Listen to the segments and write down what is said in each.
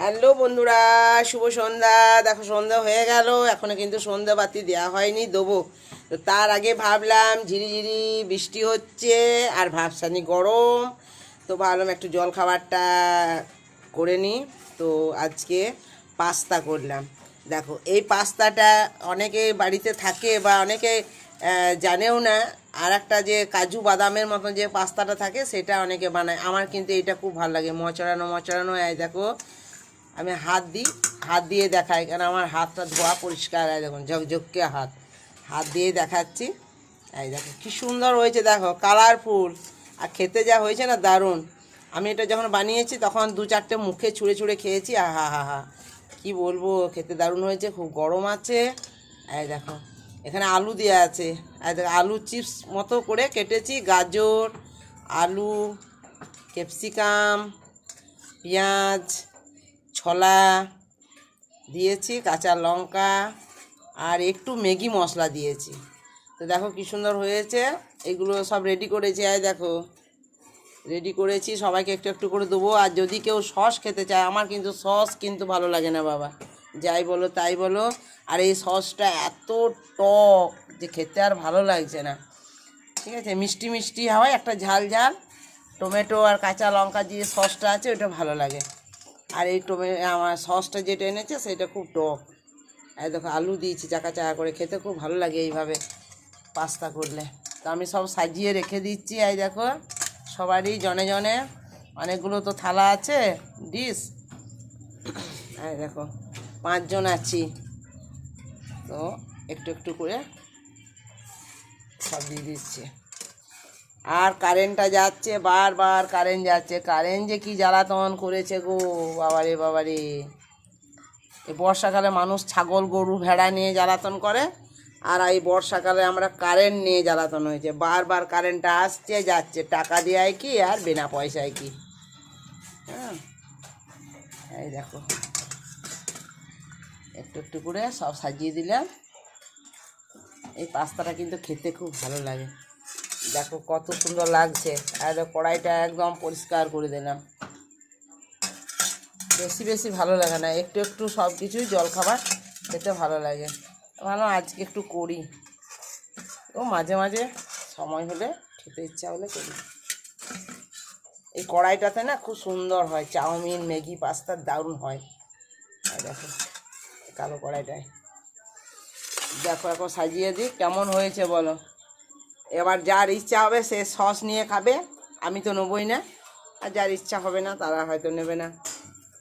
Hello বন্ধুরা, শুভ সন্ধ্যা। দেখো সন্ধ্যা হয়ে গেল, এখনো কিন্তু সন্ধ্যা বাতি দেওয়া হয়নি, দেবো। তো তার আগে ভাবলাম ঝিরিঝিরি বৃষ্টি হচ্ছে আর ভাবসানি গরম, তো ভাবলাম একটু জল খাবারটা করে নিই। তো আজকে পাস্তা করলাম। দেখো এই পাস্তাটা অনেকে বাড়িতে থাকে বা অনেকে জানেও না। আর একটা যে কাজু বাদামের মতন যে পাস্তাটা থাকে সেটা অনেকে বানায়, আমার কিন্তু এটা খুব ভালো লাগে, মচড়ানো মচড়ানো। এই দেখো আমি হাত দিয়ে দেখাই, কারণ আমার হাতটা ধোয়া পরিষ্কার। এই দেখুন ঝকঝকে হাত দিয়ে দেখাচ্ছি। এই দেখো কী সুন্দর হয়েছে, দেখো কালারফুল, আর খেতে যা হয়েছে না দারুণ। আমি এটা যখন বানিয়েছি তখন 2-4টে মুখে ছুঁড়ে ছুঁড়ে খেয়েছি। আহা হা হা, কী বলবো, খেতে দারুণ হয়েছে। খুব গরম আছে। এই দেখো এখানে আলু দেওয়া আছে। এই দেখো আলু চিপস মতো করে কেটেছি, গাজর, আলু, ক্যাপসিকাম, পেঁয়াজ, ছোলা দিয়েছি, কাঁচা লঙ্কা আর একটু ম্যাগি মশলা দিয়েছি। তো দেখো কী সুন্দর হয়েছে। এগুলো সব রেডি করেছি। এই দেখো রেডি করেছি, সবাইকে একটু একটু করে দেবো। আর যদি কেউ সস খেতে চায়, আমার কিন্তু সস কিন্তু ভালো লাগে না বাবা, যাই বলো তাই বলো। আর এই সসটা এত টক যে খেতে আর ভালো লাগছে না। ঠিক আছে, মিষ্টি মিষ্টি হয়, একটা ঝাল ঝাল টমেটো আর কাঁচা লঙ্কা দিয়ে সসটা আছে, ওটা ভালো লাগে। আর এই আমার সসটা যেটা এনেছে সেটা খুব টক। এই দেখো আলু দিয়েছি চাকা চাকা করে, খেতে খুব ভালো লাগে এইভাবে পাস্তা করলে। তো আমি সব সাজিয়ে রেখে দিচ্ছি। এই দেখো সবারই জনে জনে অনেকগুলো তো থালা আছে, ডিশ। এই দেখো 5 জন আছি, তো একটু একটু করে সব দিয়ে দিচ্ছি। আর কারেন্টটা যাচ্ছে, বারবার কারেন্ট যাচ্ছে। কারেন্ট যে কি জ্বালাতন করেছে গো বাবারে বাবারে। এই বর্ষাকালে মানুষ ছাগল গরু ভেড়া নিয়ে জ্বালাতন করে, আর এই বর্ষাকালে আমরা কারেন্ট নিয়ে জ্বালাতন হয়েছে। বারবার কারেন্টটা আসছে যাচ্ছে, টাকা দেওয়ায় কি আর বিনা পয়সায় কি। হ্যাঁ এই দেখো একটু একটু করে সব সাজিয়ে দিলাম। এই পাস্তাটা কিন্তু খেতে খুব ভালো লাগে। দেখো কত সুন্দর লাগছে। আর কড়াইটা একদম পরিষ্কার করে দিলাম। বেশি বেশি ভালো লাগে না, একটু একটু সব কিছুই জলখাবার খেতে ভালো লাগে। ভালো আজকে একটু করি, ও মাঝে মাঝে সময় হলে খেতে ইচ্ছা হলে করি। এই কড়াইটাতে না খুব সুন্দর হয়, চাউমিন ম্যাগি পাস্তা দারুণ হয়। আর দেখো কালো কড়াইটায় দেখো এখন সাজিয়ে দিই, কেমন হয়েছে বলো। এবার যার ইচ্ছা হবে সে সস নিয়ে খাবে, আমি তো নেবই না। আর যার ইচ্ছা হবে না তারা হয়তো নেবে না।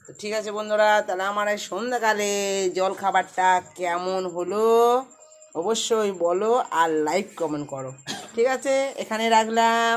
তো ঠিক আছে বন্ধুরা, তাহলে আমার এই সন্ধ্যাকালে জল খাবারটা কেমন হলো অবশ্যই বলো, আর লাইক কমেন্ট করো। ঠিক আছে, এখানে রাখলাম।